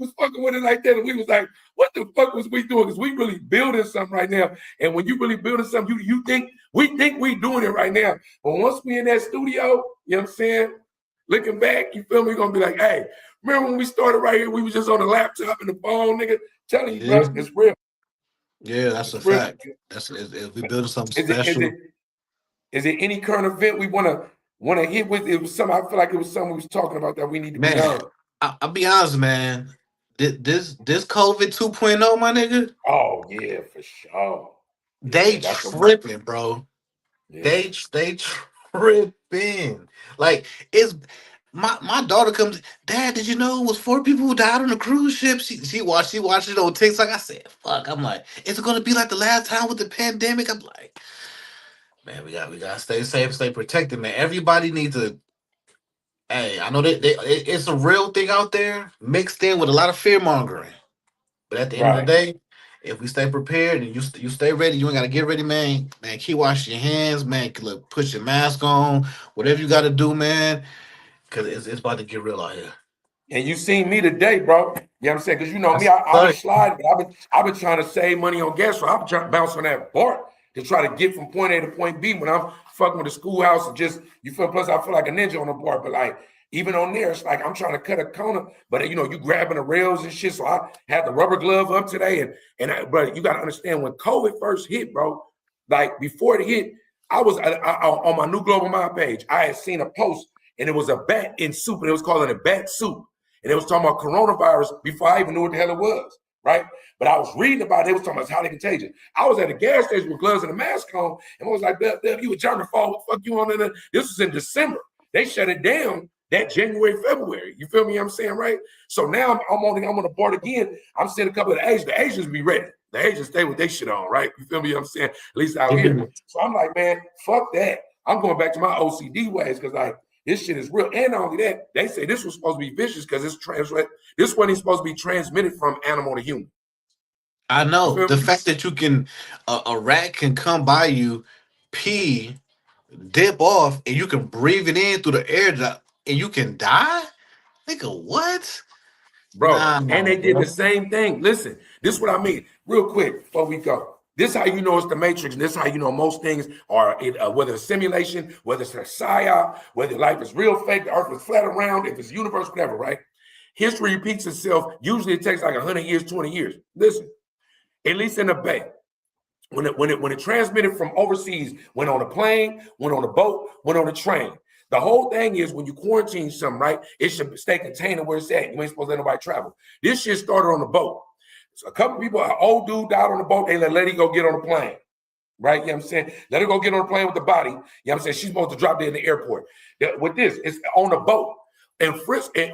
we was fucking with it like that, and we was like, what the fuck was we doing? Because we really building something right now. And when you really building something, you think we doing it right now. But once we in that studio, you know what I'm saying? Looking back, you feel me? We're gonna be like, hey, remember when we started right here? We was just on the laptop and the phone, nigga. Telling you, bro, Yeah. it's real. Yeah, that's It's a real. fact. We building something Is it is special. it is it any current event we wanna hit with? It was something I feel like it was something we was talking about that we need to be Man, on. I'll be honest, man. This COVID 2.0, my nigga, Oh yeah, for sure. Yeah, they that's a tripping, bro. yeah. They tripping. Like, it's My daughter comes, Dad, did you know it was 4 people who died on a cruise ship? She watched it on TikTok. I said, fuck. I'm like, is it gonna be like the last time with the pandemic? I'm like, man, we gotta stay safe, stay protected, man. Everybody needs to. Hey, I know it's a real thing out there, mixed in with a lot of fear mongering. But at the end of the Right. day, if we stay prepared and you stay ready, you ain't gotta get ready, man. Man, keep washing your hands, man. Look, put your mask on, whatever you gotta do, man. Cause it's about to get real out here. And you seen me today, bro. You know what I'm saying? Because you know me, I be Sorry. sliding, but I've been trying to save money on gas, so I've been trying to bounce on that BART to try to get from point A to point B when I'm fucking with the schoolhouse and just you feel. Plus, I feel like a ninja on the BART, but like even on there, it's like I'm trying to cut a corner, but you know you grabbing the rails and shit. So I had the rubber glove up today, but you got to understand when COVID first hit, bro. Like before it hit, I was on my New Global Mind page. I had seen a post and it was a bat in soup, and it was calling it bat soup. And it was talking about coronavirus before I even knew what the hell it was, right? But I was reading about it. It was talking about how they contagious. I was at a gas station with gloves and a mask on, and I was like, you a germaphobe, what the fuck you on? This was in December. They shut it down that January, February. You feel me? I'm saying, right? So now I'm on the board again. I'm seeing a couple of the Asians. The Asians be ready. The Asians stay with their shit on, right? You feel me? I'm saying, at least out here. So I'm like, man, fuck that. I'm going back to my OCD ways because like, this shit is real. And not only that, they say this was supposed to be vicious because this wasn't supposed to be transmitted from animal to human. I know the fact that you can, a rat can come by you, pee, dip off, and you can breathe it in through the air, and you can die. Nigga, what? Bro, and Nah, they did bro. the same thing. Listen, this is what I mean. Real quick before we go. This is how you know it's the Matrix, and this is how you know most things are, whether it's simulation, whether it's a psyop, whether life is real, fake, the earth is flat around, if it's universe, whatever, right? History repeats itself. Usually it takes like 100 years, 20 years. Listen, at least in the Bay, when it transmitted from overseas, went on a plane, went on a boat, went on a train. The whole thing is when you quarantine something, right? It should stay contained where it's at. You ain't supposed to let nobody travel. This shit started on the boat. So a couple people, an old dude died on the boat. They let it go get on the plane, right? You know what I'm saying? Let her go get on the plane with the body. You know what I'm saying? She's supposed to drop dead in the airport. With this, it's on the boat. And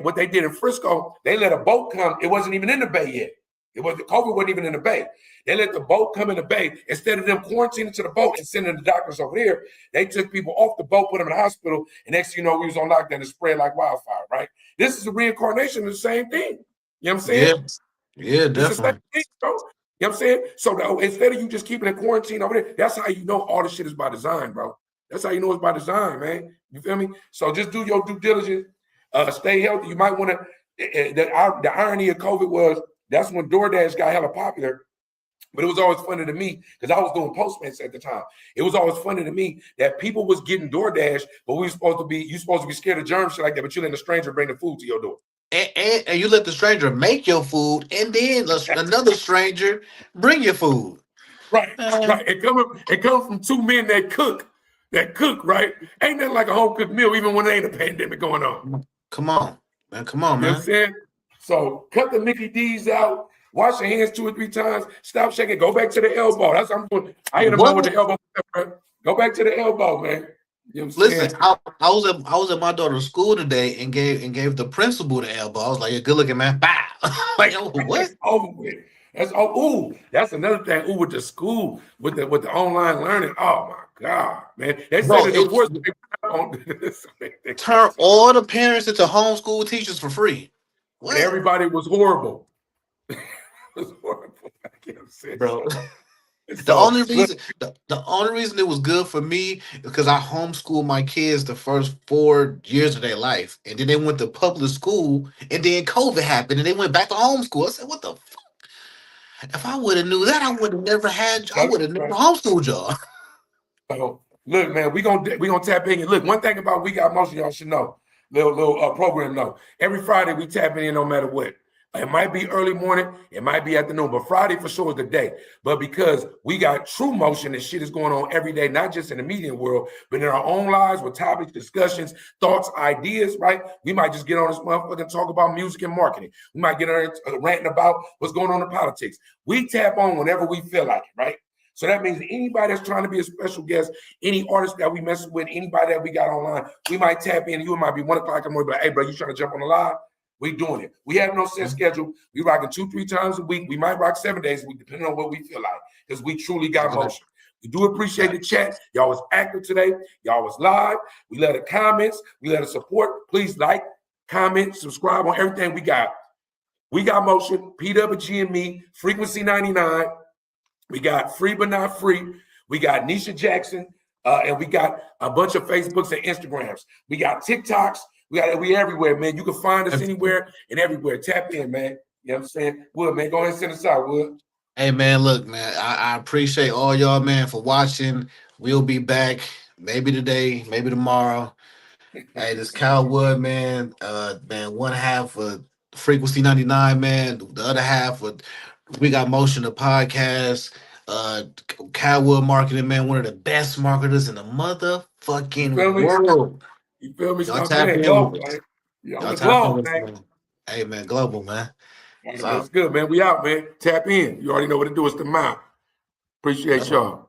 what they did in Frisco, they let a boat come. It wasn't even in the Bay yet. COVID wasn't even in the Bay. They let the boat come in the Bay. Instead of them quarantining to the boat and sending the doctors over there, they took people off the boat, put them in the hospital, and next thing you know, we was on lockdown and spread like wildfire, right? This is a reincarnation of the same thing. You know what I'm saying? Yeah, It's the same definitely. thing, bro. You know what I'm saying? So instead of you just keeping it quarantine over there, that's how you know all this shit is by design, bro. That's how you know it's by design, man. You feel me? So just do your due diligence. Stay healthy. You might want to. The irony of COVID was that's when DoorDash got hella popular. But it was always funny to me because I was doing Postmates at the time. It was always funny to me that people was getting DoorDash, but you supposed to be scared of germs, shit like that. But you let a stranger bring the food to your door. And you let the stranger make your food, and then another stranger bring your food. Right, right. It comes from two men that cook, right? Ain't nothing like a home cooked meal, even when there ain't a pandemic going on. Come on, man. Come on, You know what man. I'm saying? So cut the Mickey D's out. Wash your hands 2 or 3 times. Stop shaking. Go back to the elbow. That's what I'm doing. I hit him up with the elbow. Go back to the elbow, man. You know what I'm Listen, saying? I was at my daughter's school today and gave the principal the elbow. I was like, "Yeah, good looking man." Bow. Like, oh, what? That's over with. That's another thing. Ooh, with the school, with the online learning. Oh my God, man. They Bro, said the divorce turn all the parents into homeschool teachers for free. What? and everybody was horrible. It was horrible. I can't say, Bro. The So only look, reason the only reason it was good for me is because I homeschooled my kids the first 4 years of their life, and then they went to public school, and then COVID happened, and they went back to homeschool. I said, "What the? If I would have knew that, I would have never had. I would have never homeschooled y'all." so look, man, we gonna tap in. Look, one thing about We Got Motion, y'all should know. Little program though. Every Friday we tapping in no matter what. It might be early morning, it might be afternoon, but Friday for sure is the day. But because we got true motion and shit is going on every day, not just in the media world, but in our own lives with topics, discussions, thoughts, ideas, right? We might just get on this motherfucker and talk about music and marketing. We might get on ranting about what's going on in politics. We tap on whenever we feel like it, right? So that means anybody that's trying to be a special guest, any artist that we mess with, anybody that we got online, we might tap in. You might be 1 o'clock in the morning, but hey, bro, you trying to jump on the live? We doing it. We have no set schedule. We rocking 2-3 times a week. We might rock 7 days a week, depending on what we feel like, because we truly got motion. We do appreciate the chat. Y'all was active today. Y'all was live. We love the comments. We love the support. Please like, comment, subscribe on everything we got. We got motion, PWG and me, Frequency 99. We got Free But Not Free. We got Niesha Jackson. And we got a bunch of Facebooks and Instagrams. We got TikToks. We everywhere, man. You can find us anywhere and everywhere. Tap in, man. You know what I'm saying? Wood, man, go ahead and send us out, Wood. Hey, man, look, man, I appreciate all y'all, man, for watching. We'll be back maybe today, maybe tomorrow. Hey, this CalWood, man, man, one half of Frequency 99, man. The other half of We Got Motion, the podcast. CalWood Marketing, man, one of the best marketers in the motherfucking world. You feel me? Y'all Stop tap playing in global, with us. man. You on Y'all the tap in globe, with us, man. man. Hey, man, global, man. That's good, man. We out, man. Tap in. You already know what to do. It's the mouth. Appreciate y'all.